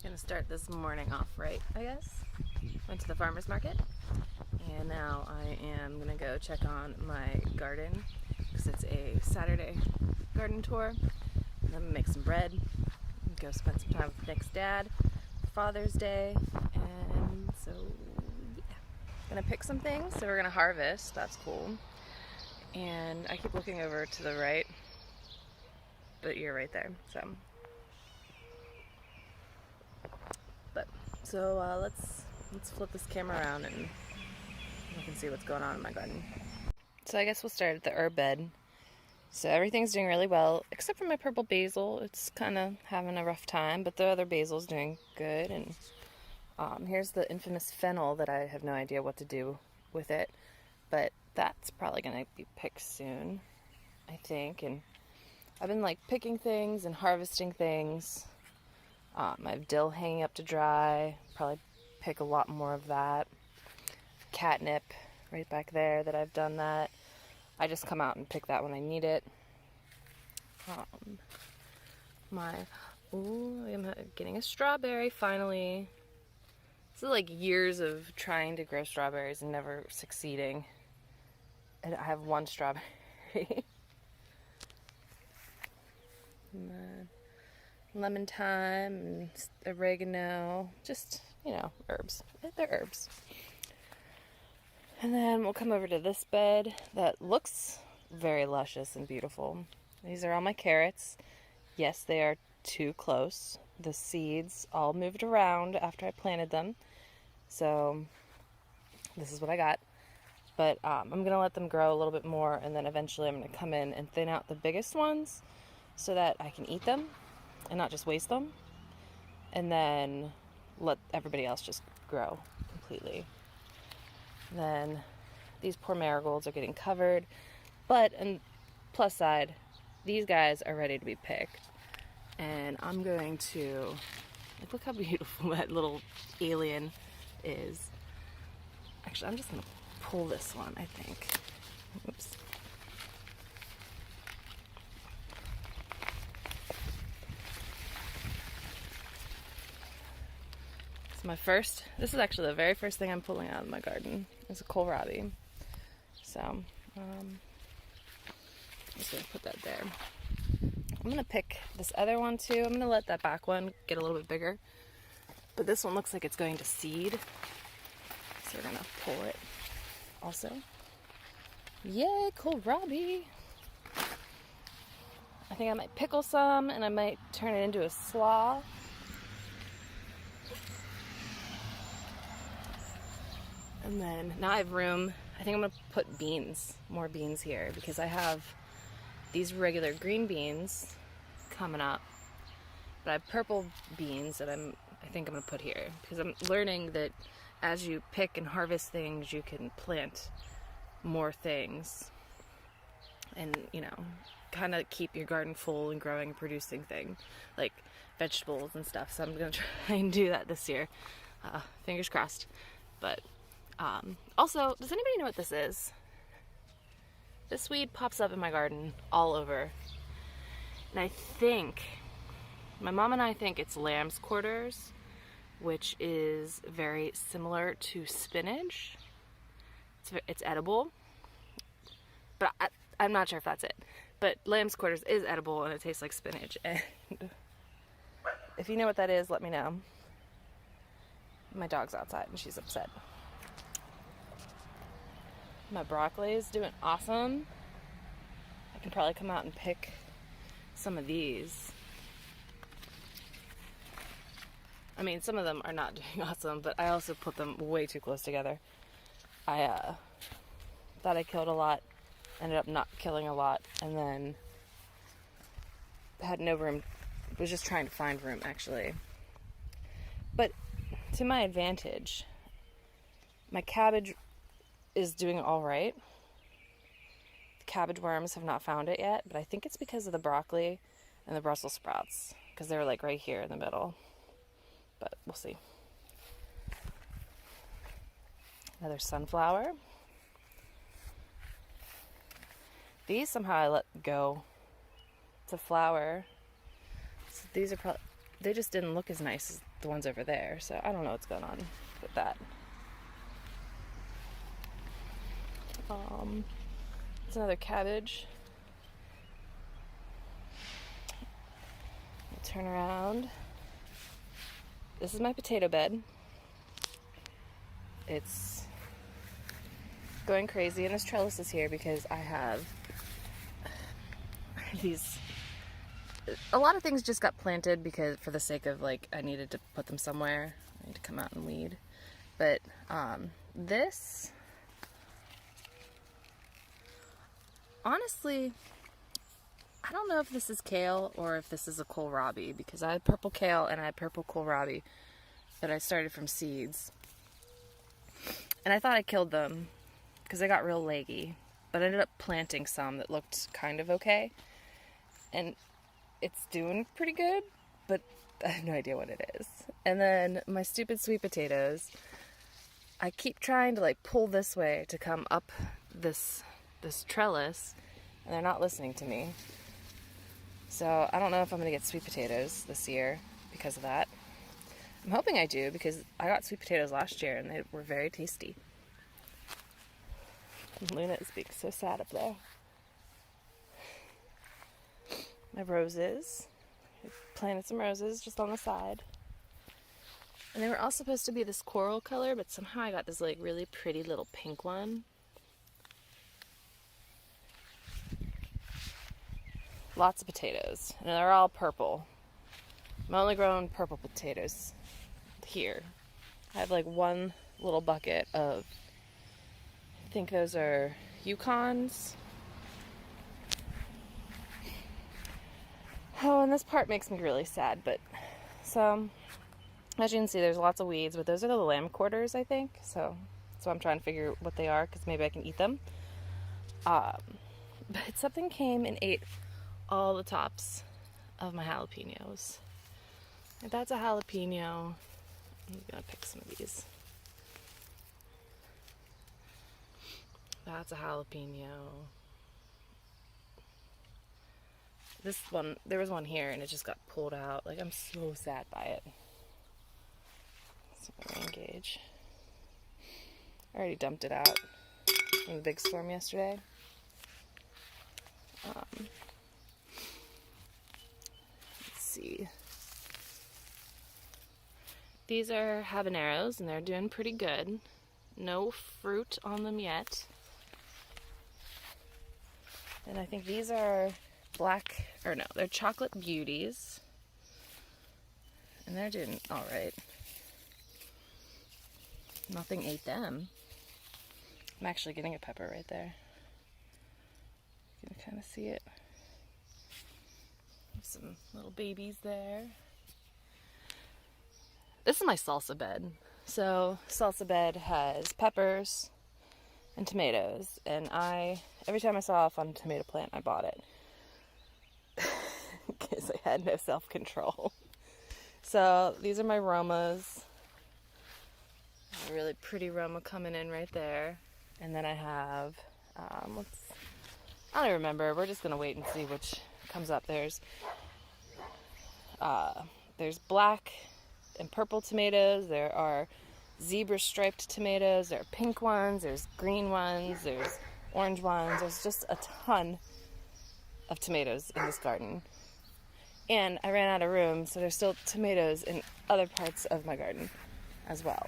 Gonna start this morning off right, I guess. Went to the farmer's market, and now I am gonna go check on my garden because it's a Saturday garden tour. I'm gonna make some bread, go spend some time with Nick's dad for Father's Day, and so yeah. Gonna pick some things, so we're gonna harvest, that's cool. And I keep looking over to the right, but you're right there, so. Let's flip this camera around and you can see what's going on in my garden. So I guess we'll start at the herb bed. So everything's doing really well, except for my purple basil. It's kind of having a rough time, but the other basil's doing good. And here's the infamous fennel that I have no idea what to do with it, but that's probably going to be picked soon, I think. And I've been like picking things and harvesting things. I have dill hanging up to dry. Probably pick a lot more of that. Catnip right back there that I've done that. I just come out and pick that when I need it. I'm getting a strawberry finally. This is like years of trying to grow strawberries and never succeeding. And I have one strawberry. And then lemon thyme and oregano, just, herbs. They're herbs. And then we'll come over to this bed that looks very luscious and beautiful. These are all my carrots. Yes, they are too close. The seeds all moved around after I planted them. So this is what I got. But I'm going to let them grow a little bit more, and then eventually I'm going to come in and thin out the biggest ones so that I can eat them and not just waste them, and then let everybody else just grow completely. Then these poor marigolds are getting covered, but on plus side, these guys are ready to be picked, and I'm going to look how beautiful that little alien is. Actually, I'm just gonna pull this one, I think. Oops. This is actually the very first thing I'm pulling out of my garden. It's a kohlrabi. So, I'm just going to put that there. I'm going to pick this other one too. I'm going to let that back one get a little bit bigger. But this one looks like it's going to seed. So we're going to pull it also. Yay, kohlrabi! I think I might pickle some and I might turn it into a slaw. And then now I have room. I think I'm going to put more beans here, because I have these regular green beans coming up. But I have purple beans that I think I'm going to put here, because I'm learning that as you pick and harvest things, you can plant more things and, kind of keep your garden full and growing and producing things like vegetables and stuff. So I'm going to try and do that this year. Fingers crossed. But also, does anybody know what this is? This weed pops up in my garden all over. And I think, my mom and I think it's lamb's quarters, which is very similar to spinach. It's edible, but I'm not sure if that's it. But lamb's quarters is edible and it tastes like spinach. And if you know what that is, let me know. My dog's outside and she's upset. My broccoli is doing awesome. I can probably come out and pick some of these. I mean, some of them are not doing awesome, but I also put them way too close together. I thought I killed a lot, ended up not killing a lot, and then had no room. Was just trying to find room, actually. But to my advantage, my cabbage is doing all right. The cabbage worms have not found it yet, but I think it's because of the broccoli and the Brussels sprouts, because they're like right here in the middle. But we'll see. Another sunflower. These somehow I let go to flower. So these are probably, they just didn't look as nice as the ones over there. So I don't know what's going on with that. There's another cabbage. I'll turn around. This is my potato bed. It's going crazy, and this trellis is here because I have these. A lot of things just got planted because, for the sake of, like, I needed to put them somewhere. I need to come out and weed. But this, honestly, I don't know if this is kale or if this is a kohlrabi, because I had purple kale and I had purple kohlrabi that I started from seeds. And I thought I killed them because they got real leggy, but I ended up planting some that looked kind of okay. And it's doing pretty good, but I have no idea what it is. And then my stupid sweet potatoes, I keep trying to, like, pull this way to come up this trellis, and they're not listening to me. So I don't know if I'm going to get sweet potatoes this year because of that. I'm hoping I do, because I got sweet potatoes last year and they were very tasty. Luna is being so sad up there. My roses. I planted some roses just on the side. And they were all supposed to be this coral color, but somehow I got this, like, really pretty little pink one. Lots of potatoes, and they're all purple. I'm only growing purple potatoes here. I have, like, one little bucket of, I think those are Yukons. Oh, and this part makes me really sad, but so, as you can see, there's lots of weeds, but those are the lamb quarters, I think, so I'm trying to figure what they are, because maybe I can eat them. But something came and ate all the tops of my jalapenos. If that's a jalapeno, I'm gonna pick some of these. That's a jalapeno. This one, there was one here and it just got pulled out. Like, I'm so sad by it. It's my rain gauge. I already dumped it out from the big storm yesterday. Let's see. These are habaneros and they're doing pretty good. No fruit on them yet. And I think these are they're chocolate beauties. And they're doing alright. Nothing ate them. I'm actually getting a pepper right there. You can kind of see it. There's some little babies there. This is my salsa bed. So, salsa bed has peppers and tomatoes. And every time I saw a fun tomato plant, I bought it. Because I had no self-control. So, these are my Romas. A really pretty Roma coming in right there. And then I have, I don't remember. We're just going to wait and see which comes up. There's black and purple tomatoes. There are zebra striped tomatoes. There are pink ones. There's green ones. There's orange ones. There's just a ton of tomatoes in this garden. And I ran out of room, so there's still tomatoes in other parts of my garden as well.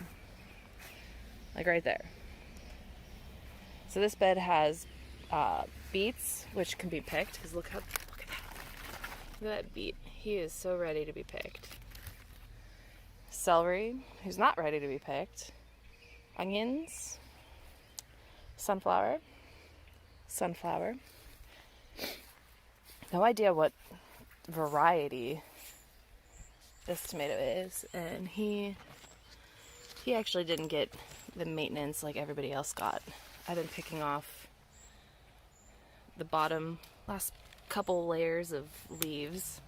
Like right there. So this bed has beets, which can be picked, because look at that beet. He is so ready to be picked. Celery, who's not ready to be picked. Onions. Sunflower. No idea what variety this tomato is, and he actually didn't get the maintenance like everybody else got. I've been picking off the bottom last couple layers of leaves,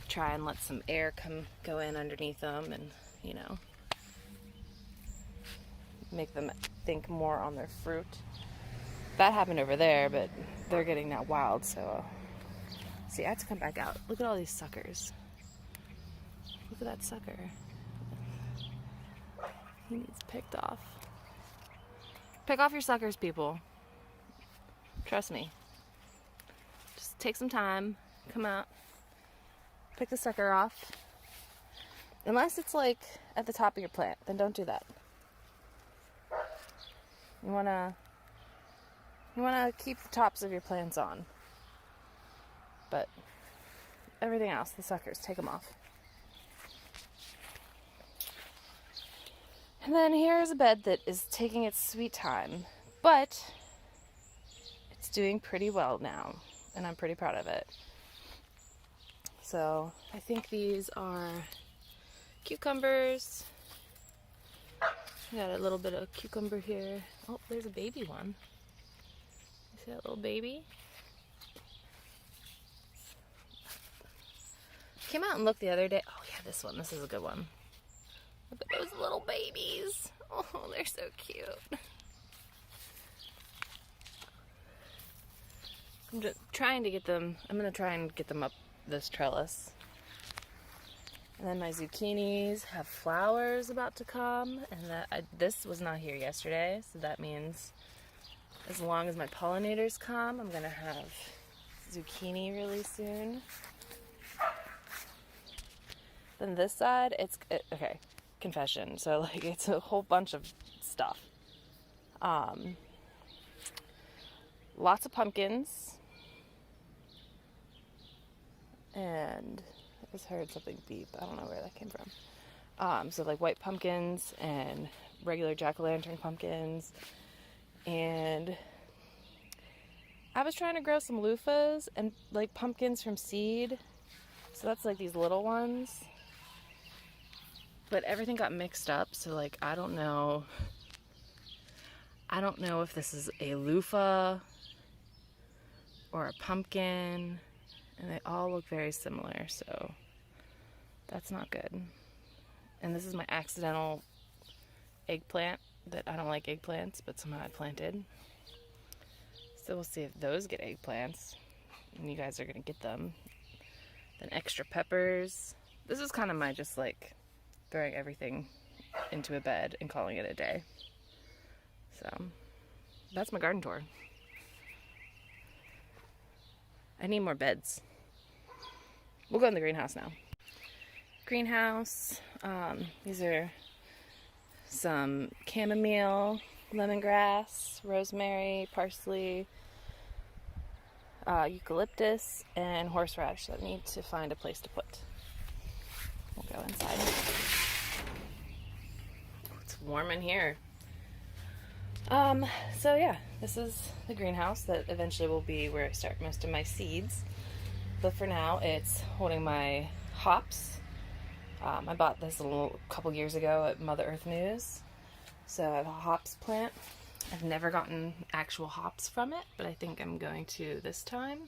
try and let some air go in underneath them, and make them think more on their fruit. That happened over there, but they're getting now wild, so see, I have to come back out. Look at all these suckers. Look at that sucker. He needs picked off. Pick off your suckers, people. Trust me. Just take some time, come out, pick the sucker off. Unless it's like at the top of your plant, then don't do that. You wanna keep the tops of your plants on. But everything else, the suckers, take them off. And then here's a bed that is taking its sweet time, but it's doing pretty well now, and I'm pretty proud of it. So I think these are cucumbers. Got a little bit of cucumber here. Oh, there's a baby one. You see that little baby? Came out and looked the other day. Oh yeah, this one. This is a good one. Look at those little babies. Oh, they're so cute. I'm just trying to get them. I'm gonna try and get them up this trellis. And then my zucchinis have flowers about to come, and this was not here yesterday, so that means as long as my pollinators come, I'm gonna have zucchini really soon. Then this side, okay, confession. So like it's a whole bunch of stuff. Lots of pumpkins, and I just heard something beep. I don't know where that came from. So like white pumpkins and regular jack-o'-lantern pumpkins. And I was trying to grow some loofahs and like pumpkins from seed. So that's like these little ones. But everything got mixed up, so like I don't know if this is a loofah or a pumpkin, and they all look very similar, so that's not good. And this is my accidental eggplant that I don't like eggplants, but somehow I planted. So we'll see if those get eggplants, and you guys are gonna get them. Then extra peppers. This is kind of my just like throwing everything into a bed and calling it a day. So that's my garden tour. I need more beds. We'll go in the greenhouse now. Greenhouse. These are some chamomile, lemongrass, rosemary, parsley, eucalyptus, and horseradish that I need to find a place to put. We'll go inside. It's warm in here. So yeah, this is the greenhouse that eventually will be where I start most of my seeds. But for now, it's holding my hops. I bought this a couple years ago at Mother Earth News. So I have a hops plant. I've never gotten actual hops from it, but I think I'm going to this time.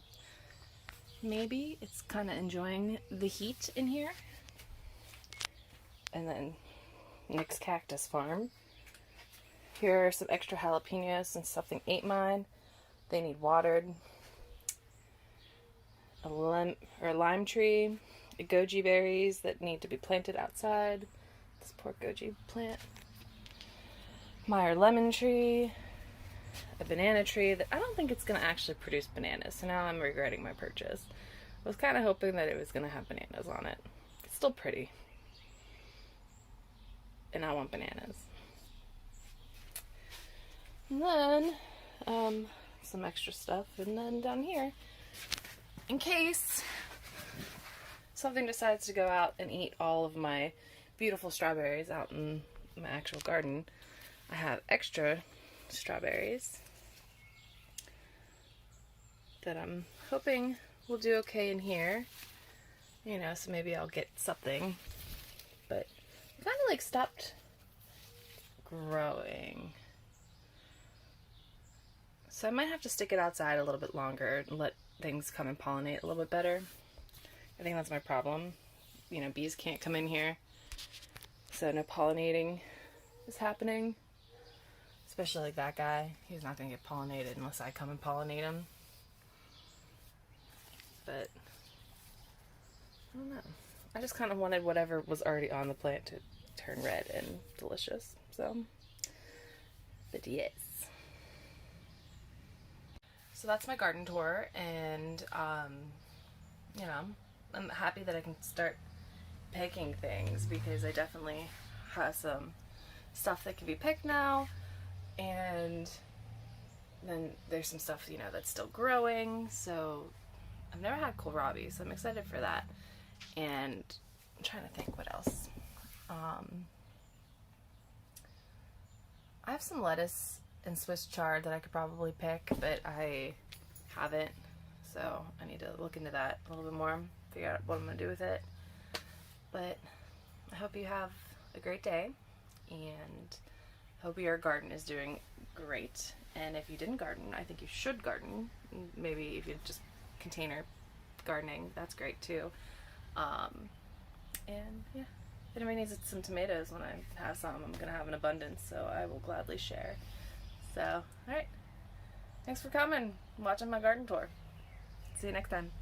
Maybe. It's kind of enjoying the heat in here. And then Nick's Cactus Farm. Here are some extra jalapenos since something ate mine. They need watered. A lime tree. Goji berries that need to be planted outside. This poor goji plant. Meyer lemon tree. A banana tree that I don't think it's going to actually produce bananas. So now I'm regretting my purchase. I was kind of hoping that it was going to have bananas on it. It's still pretty. And I want bananas. And then, some extra stuff. And then down here, in case something decides to go out and eat all of my beautiful strawberries out in my actual garden, I have extra strawberries that I'm hoping will do okay in here. You know, so maybe I'll get something. But it kind of like stopped growing. So I might have to stick it outside a little bit longer and let things come and pollinate a little bit better. I think that's my problem. You know, bees can't come in here, so no pollinating is happening. Especially like that guy. He's not going to get pollinated unless I come and pollinate him. But, I don't know. I just kind of wanted whatever was already on the plant to turn red and delicious. So, but yes. So that's my garden tour, and you know, I'm happy that I can start picking things because I definitely have some stuff that can be picked now, and then there's some stuff, you know, that's still growing. So I've never had kohlrabi, so I'm excited for that. And I'm trying to think what else. I have some lettuce and Swiss chard that I could probably pick, but I haven't, so I need to look into that a little bit more, figure out what I'm going to do with it. But I hope you have a great day, and hope your garden is doing great. And if you didn't garden, I think you should garden. Maybe if you just container gardening, that's great too. And yeah, if anybody needs some tomatoes when I have some, I'm going to have an abundance, so I will gladly share. So, alright. Thanks for coming, watching my garden tour. See you next time.